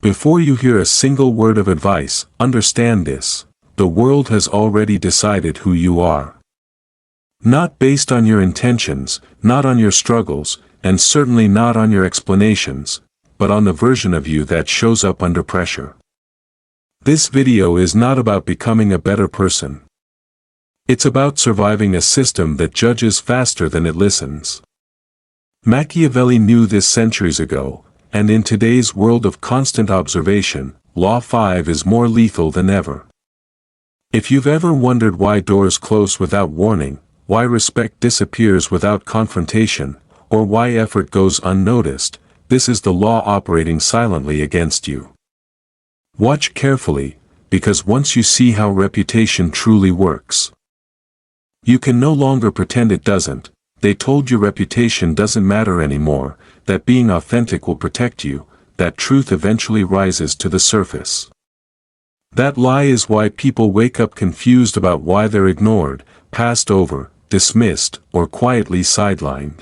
Before you hear a single word of advice, understand this: the world has already decided who you are. Not based on your intentions, not on your struggles, and certainly not on your explanations, but on the version of you that shows up under pressure. This video is not about becoming a better person. It's about surviving a system that judges faster than it listens. Machiavelli knew this centuries ago, and in today's world of constant observation, Law 5 is more lethal than ever. If you've ever wondered why doors close without warning, why respect disappears without confrontation, or why effort goes unnoticed, this is the law operating silently against you. Watch carefully, because once you see how reputation truly works, you can no longer pretend it doesn't. They told you reputation doesn't matter anymore, that being authentic will protect you, that truth eventually rises to the surface. That lie is why people wake up confused about why they're ignored, passed over, dismissed, or quietly sidelined.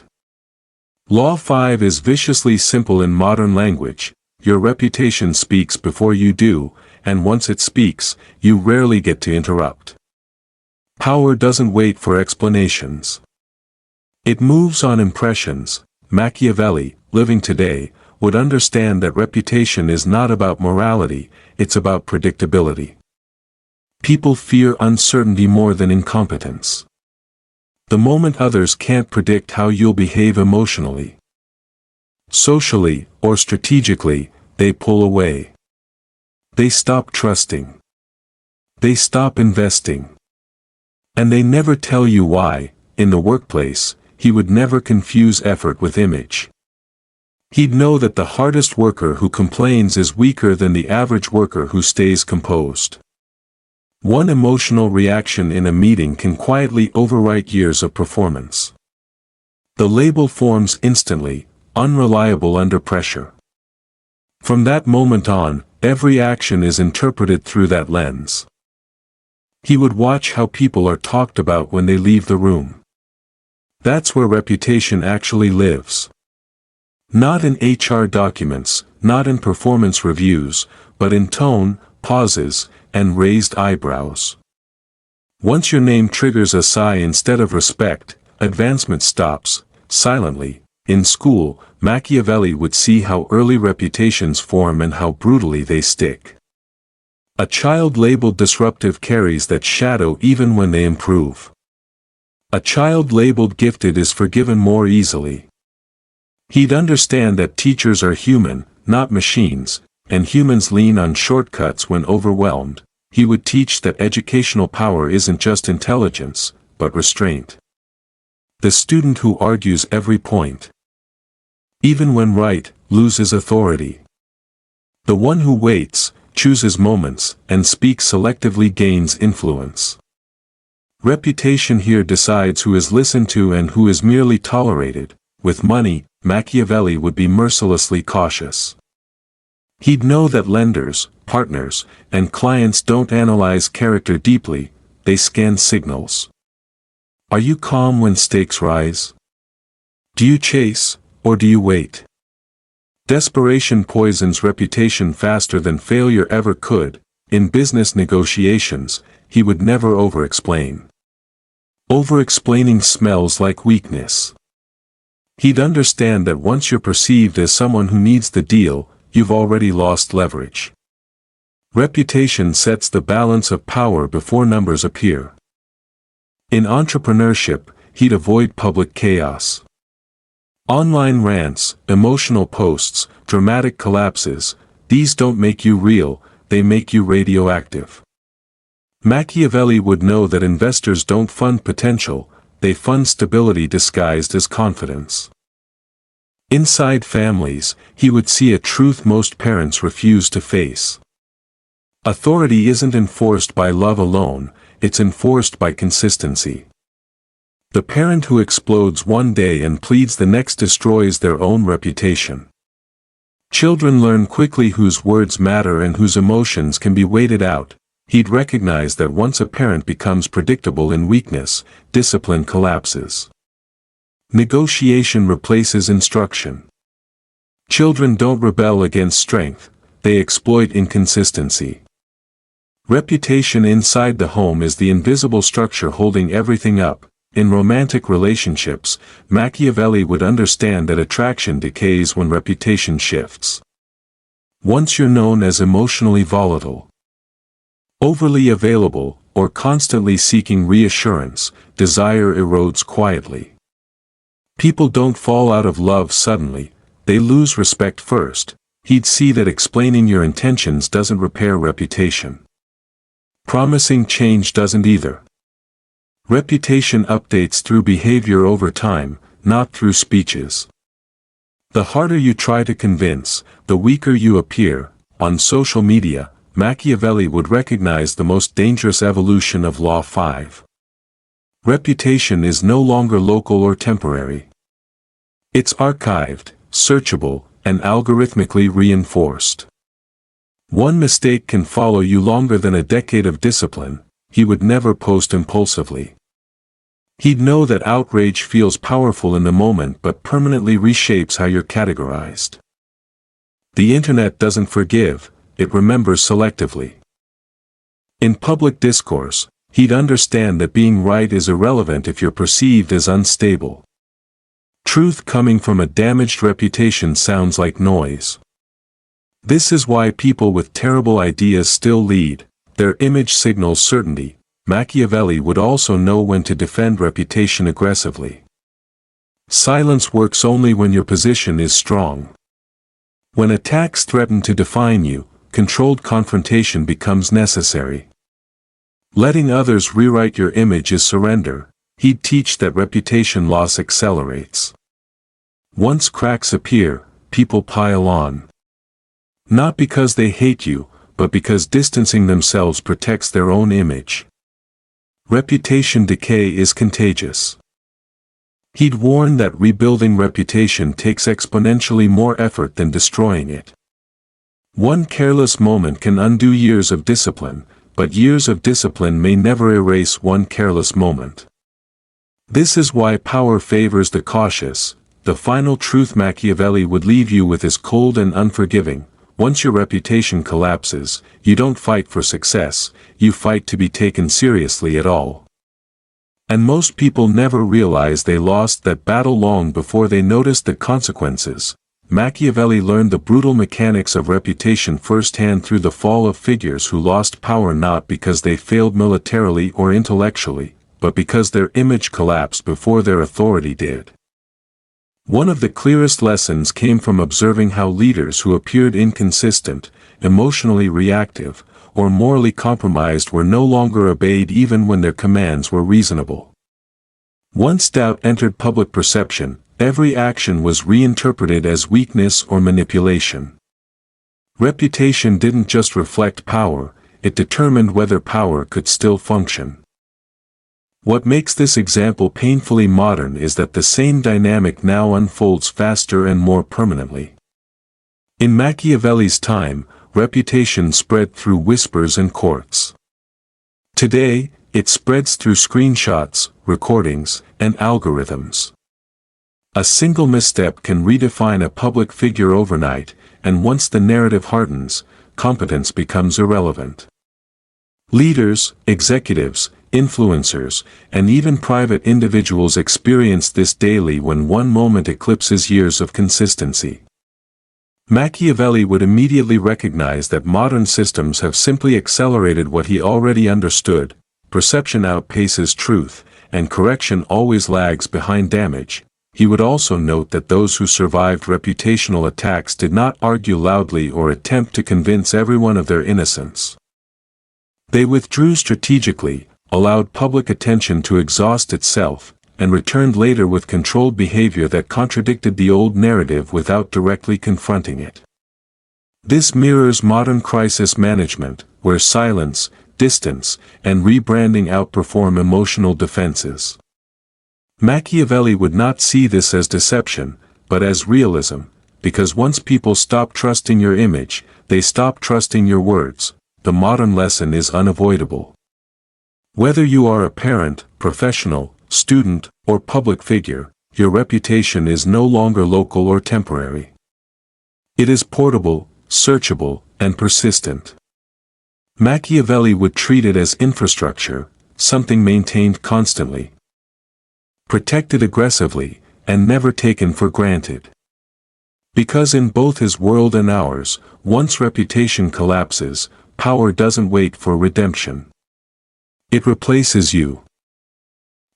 Law 5 is viciously simple in modern language: your reputation speaks before you do, and once it speaks, you rarely get to interrupt. Power doesn't wait for explanations. It moves on impressions. Machiavelli, living today, would understand that reputation is not about morality, it's about predictability. People fear uncertainty more than incompetence. The moment others can't predict how you'll behave emotionally, socially, or strategically, they pull away. They stop trusting. They stop investing. And they never tell you why. In the workplace, he would never confuse effort with image. He'd know that the hardest worker who complains is weaker than the average worker who stays composed. One emotional reaction in a meeting can quietly overwrite years of performance. The label forms instantly: unreliable under pressure. From that moment on, every action is interpreted through that lens. He would watch how people are talked about when they leave the room. That's where reputation actually lives. Not in HR documents, not in performance reviews, but in tone, pauses, and raised eyebrows. Once your name triggers a sigh instead of respect, advancement stops. Silently, in school, Machiavelli would see how early reputations form and how brutally they stick. A child labeled disruptive carries that shadow even when they improve. A child labeled gifted is forgiven more easily. He'd understand that teachers are human, not machines, and humans lean on shortcuts when overwhelmed. He would teach that educational power isn't just intelligence, but restraint. The student who argues every point, even when right, loses authority. The one who waits, chooses moments, and speaks selectively gains influence. Reputation here decides who is listened to and who is merely tolerated. With money, Machiavelli would be mercilessly cautious. He'd know that lenders, partners, and clients don't analyze character deeply, they scan signals. Are you calm when stakes rise? Do you chase, or do you wait? Desperation poisons reputation faster than failure ever could. In business negotiations, he would never over-explain. Over-explaining smells like weakness. He'd understand that once you're perceived as someone who needs the deal, you've already lost leverage. Reputation sets the balance of power before numbers appear. In entrepreneurship, he'd avoid public chaos. Online rants, emotional posts, dramatic collapses, these don't make you real, they make you radioactive. Machiavelli would know that investors don't fund potential, they fund stability disguised as confidence. Inside families, he would see a truth most parents refuse to face. Authority isn't enforced by love alone, it's enforced by consistency. The parent who explodes one day and pleads the next destroys their own reputation. Children learn quickly whose words matter and whose emotions can be waited out. He'd recognize that once a parent becomes predictable in weakness, discipline collapses. Negotiation replaces instruction. Children don't rebel against strength, they exploit inconsistency. Reputation inside the home is the invisible structure holding everything up. In romantic relationships, Machiavelli would understand that attraction decays when reputation shifts. Once you're known as emotionally volatile, overly available, or constantly seeking reassurance, desire erodes quietly. People don't fall out of love suddenly, they lose respect first. He'd see that explaining your intentions doesn't repair reputation. Promising change doesn't either. Reputation updates through behavior over time, not through speeches. The harder you try to convince, the weaker you appear. On social media, Machiavelli would recognize the most dangerous evolution of Law 5. Reputation is no longer local or temporary. It's archived, searchable, and algorithmically reinforced. One mistake can follow you longer than a decade of discipline. He would never post impulsively. He'd know that outrage feels powerful in the moment but permanently reshapes how you're categorized. The internet doesn't forgive, it remembers selectively. In public discourse, he'd understand that being right is irrelevant if you're perceived as unstable. Truth coming from a damaged reputation sounds like noise. This is why people with terrible ideas still lead. Their image signals certainty. Machiavelli would also know when to defend reputation aggressively. Silence works only when your position is strong. When attacks threaten to define you, controlled confrontation becomes necessary. Letting others rewrite your image is surrender. He'd teach that reputation loss accelerates. Once cracks appear, people pile on. Not because they hate you, but because distancing themselves protects their own image. Reputation decay is contagious. He'd warn that rebuilding reputation takes exponentially more effort than destroying it. One careless moment can undo years of discipline, but years of discipline may never erase one careless moment. This is why power favors the cautious. The final truth Machiavelli would leave you with is cold and unforgiving. Once your reputation collapses, you don't fight for success, you fight to be taken seriously at all. And most people never realize they lost that battle long before they noticed the consequences. Machiavelli learned the brutal mechanics of reputation firsthand through the fall of figures who lost power not because they failed militarily or intellectually, but because their image collapsed before their authority did. One of the clearest lessons came from observing how leaders who appeared inconsistent, emotionally reactive, or morally compromised were no longer obeyed even when their commands were reasonable. Once doubt entered public perception, every action was reinterpreted as weakness or manipulation. Reputation didn't just reflect power, it determined whether power could still function. What makes this example painfully modern is that the same dynamic now unfolds faster and more permanently. In Machiavelli's time, reputation spread through whispers and courts. Today, it spreads through screenshots, recordings, and algorithms. A single misstep can redefine a public figure overnight, and once the narrative hardens, competence becomes irrelevant. Leaders, executives, influencers, and even private individuals experience this daily when one moment eclipses years of consistency. Machiavelli would immediately recognize that modern systems have simply accelerated what he already understood: perception outpaces truth, and correction always lags behind damage. He would also note that those who survived reputational attacks did not argue loudly or attempt to convince everyone of their innocence. They withdrew strategically, allowed public attention to exhaust itself, and returned later with controlled behavior that contradicted the old narrative without directly confronting it. This mirrors modern crisis management, where silence, distance, and rebranding outperform emotional defenses. Machiavelli would not see this as deception, but as realism, because once people stop trusting your image, they stop trusting your words. The modern lesson is unavoidable. Whether you are a parent, professional, student, or public figure, your reputation is no longer local or temporary. It is portable, searchable, and persistent. Machiavelli would treat it as infrastructure, something maintained constantly, protected aggressively, and never taken for granted. Because in both his world and ours, once reputation collapses, power doesn't wait for redemption. It replaces you.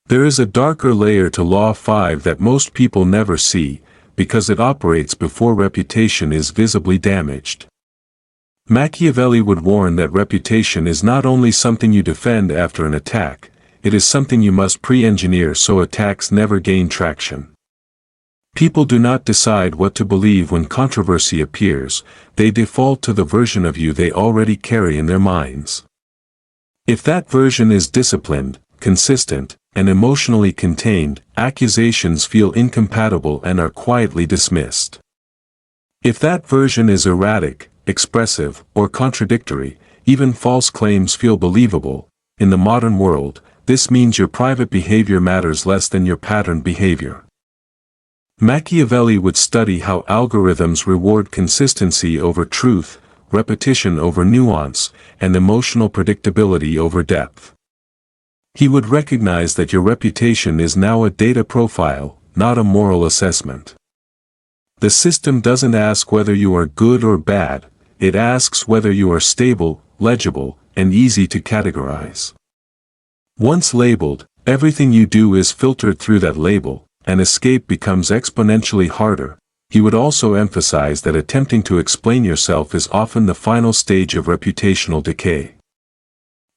There is a darker layer to Law 5 that most people never see, because it operates before reputation is visibly damaged. Machiavelli would warn that reputation is not only something you defend after an attack, it is something you must pre-engineer so attacks never gain traction. People do not decide what to believe when controversy appears, they default to the version of you they already carry in their minds. If that version is disciplined, consistent, and emotionally contained, accusations feel incompatible and are quietly dismissed. If that version is erratic, expressive, or contradictory, even false claims feel believable. In the modern world, this means your private behavior matters less than your patterned behavior. Machiavelli would study how algorithms reward consistency over truth, repetition over nuance, and emotional predictability over depth. He would recognize that your reputation is now a data profile, not a moral assessment. The system doesn't ask whether you are good or bad, it asks whether you are stable, legible, and easy to categorize. Once labeled, everything you do is filtered through that label, and escape becomes exponentially harder. He would also emphasize that attempting to explain yourself is often the final stage of reputational decay.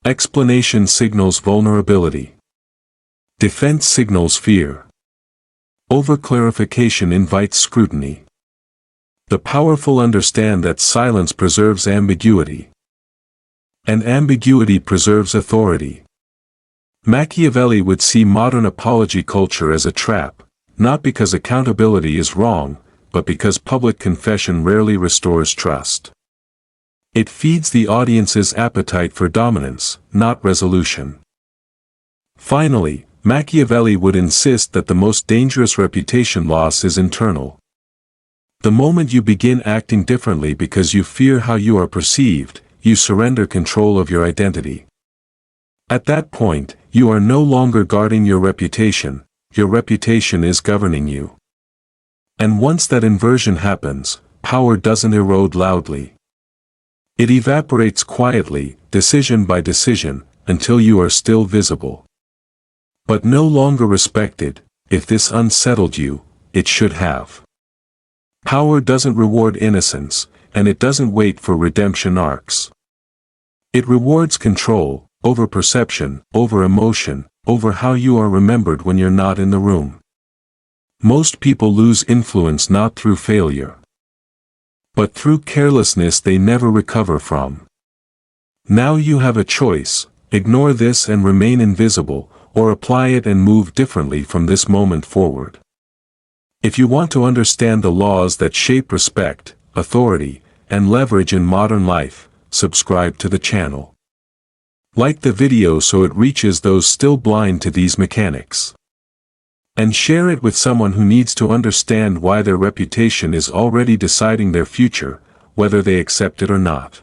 Explanation signals vulnerability. Defense signals fear. Overclarification invites scrutiny. The powerful understand that silence preserves ambiguity, and ambiguity preserves authority. Machiavelli would see modern apology culture as a trap, not because accountability is wrong, but because public confession rarely restores trust. It feeds the audience's appetite for dominance, not resolution. Finally, Machiavelli would insist that the most dangerous reputation loss is internal. The moment you begin acting differently because you fear how you are perceived, you surrender control of your identity. At that point, you are no longer guarding your reputation is governing you. And once that inversion happens, power doesn't erode loudly. It evaporates quietly, decision by decision, until you are still visible, but no longer respected. If this unsettled you, it should have. Power doesn't reward innocence, and it doesn't wait for redemption arcs. It rewards control, over perception, over emotion, over how you are remembered when you're not in the room. Most people lose influence not through failure, but through carelessness they never recover from. Now you have a choice: ignore this and remain invisible, or apply it and move differently from this moment forward. If you want to understand the laws that shape respect, authority, and leverage in modern life, subscribe to the channel. Like the video so it reaches those still blind to these mechanics. And share it with someone who needs to understand why their reputation is already deciding their future, whether they accept it or not.